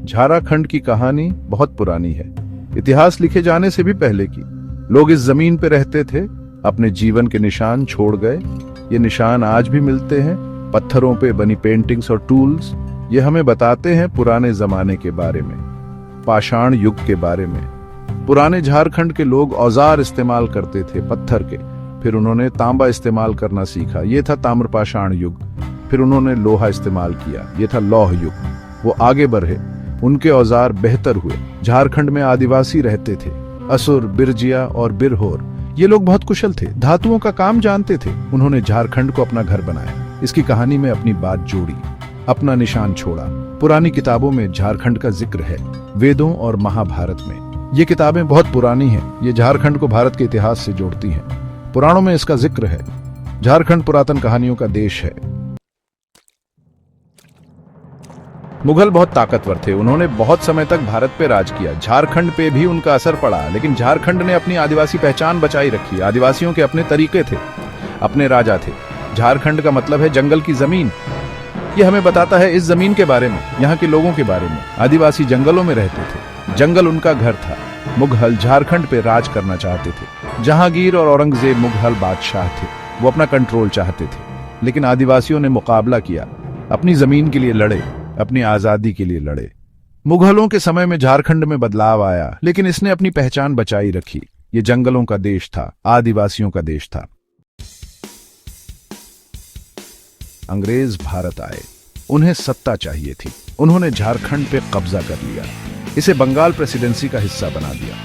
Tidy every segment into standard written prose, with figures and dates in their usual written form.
झारखंड की कहानी बहुत पुरानी है, इतिहास लिखे जाने से भी पहले की। लोग इस जमीन पे रहते थे, अपने जीवन के निशान छोड़ गए। ये निशान आज भी मिलते हैं, पत्थरों पे बनी पेंटिंग्स और टूल्स। ये हमें बताते हैं पुराने जमाने के बारे में, पाषाण युग के बारे में। पुराने झारखंड के लोग औजार इस्तेमाल करते थे पत्थर के, फिर उन्होंने तांबा इस्तेमाल करना सीखा, ये था ताम्रपाषाण युग। फिर उन्होंने लोहा इस्तेमाल किया, ये था लौह युग। वो आगे बढ़े, उनके औजार बेहतर हुए। झारखंड में आदिवासी रहते थे, असुर, बिरजिया और बिरहोर। ये लोग बहुत कुशल थे, धातुओं का काम जानते थे। उन्होंने झारखंड को अपना घर बनाया, इसकी कहानी में अपनी बात जोड़ी, अपना निशान छोड़ा। पुरानी किताबों में झारखंड का जिक्र है, वेदों और महाभारत में। ये किताबें बहुत पुरानी हैं, ये झारखंड को भारत के इतिहास से जोड़ती हैं। पुराणों में इसका जिक्र है। झारखंड पुरातन कहानियों का देश है। मुगल बहुत ताकतवर थे, उन्होंने बहुत समय तक भारत पे राज किया। झारखंड पे भी उनका असर पड़ा, लेकिन झारखंड ने अपनी आदिवासी पहचान बचाई रखी। आदिवासियों के अपने तरीके थे, अपने राजा थे। झारखंड का मतलब है जंगल की जमीन। ये हमें बताता है इस जमीन के बारे में, यहाँ के लोगों के बारे में। आदिवासी जंगलों में रहते थे, जंगल उनका घर था। मुगल झारखंड पे राज करना चाहते थे। जहांगीर और औरंगजेब मुगल बादशाह थे, वो अपना कंट्रोल चाहते थे। लेकिन आदिवासियों ने मुकाबला किया, अपनी जमीन के लिए लड़े, अपनी आजादी के लिए लड़े। मुगलों के समय में झारखंड में बदलाव आया, लेकिन इसने अपनी पहचान बचाई रखी। ये जंगलों का देश था, आदिवासियों का देश था। अंग्रेज भारत आए, उन्हें सत्ता चाहिए थी। उन्होंने झारखंड पे कब्जा कर लिया, इसे बंगाल प्रेसिडेंसी का हिस्सा बना दिया।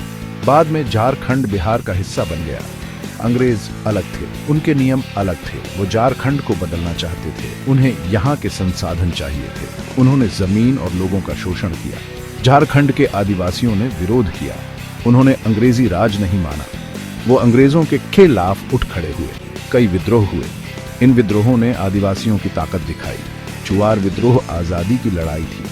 बाद में झारखंड बिहार का हिस्सा बन गया। अंग्रेज अलग थे, उनके नियम अलग थे। वो झारखंड को बदलना चाहते थे, उन्हें यहाँ के संसाधन चाहिए थे। उन्होंने जमीन और लोगों का शोषण किया। झारखंड के आदिवासियों ने विरोध किया, उन्होंने अंग्रेजी राज नहीं माना। वो अंग्रेजों के खिलाफ उठ खड़े हुए, कई विद्रोह हुए। इन विद्रोहों ने आदिवासियों की ताकत दिखाई। चुआर विद्रोह आजादी की लड़ाई थी।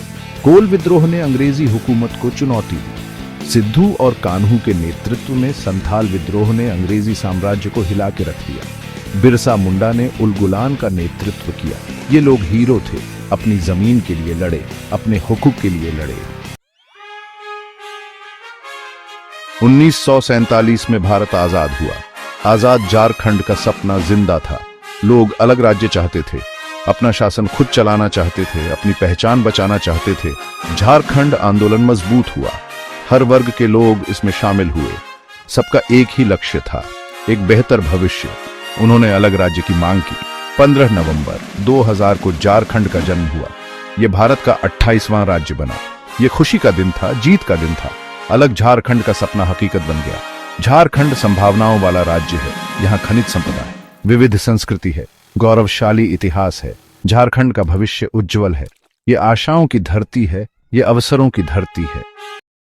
कोल विद्रोह ने अंग्रेजी हुकूमत को चुनौती दी। सिद्धू और कान्हू के नेतृत्व में संथाल विद्रोह ने अंग्रेजी साम्राज्य को हिला के रख दिया। बिरसा मुंडा ने उलगुलान का नेतृत्व किया। ये लोग हीरो थे, अपनी जमीन के लिए लड़े, अपने हुकूक के लिए लड़े। 1947 में भारत आजाद हुआ। आजाद झारखंड का सपना जिंदा था। लोग अलग राज्य चाहते थे, अपना शासन खुद चलाना चाहते थे, अपनी पहचान बचाना चाहते थे। झारखंड आंदोलन मजबूत हुआ, हर वर्ग के लोग इसमें शामिल हुए। सबका एक ही लक्ष्य था, एक बेहतर भविष्य। उन्होंने अलग राज्य की मांग की। 15 नवंबर 2000 को झारखंड का जन्म हुआ। यह भारत का 28वां राज्य बना। यह खुशी का दिन था, जीत का दिन था। अलग झारखंड का सपना हकीकत बन गया। झारखंड संभावनाओं वाला राज्य है। यहाँ खनिज संपदा है, विविध संस्कृति है, गौरवशाली इतिहास है। झारखंड का भविष्य उज्जवल है। ये आशाओं की धरती है, ये अवसरों की धरती है।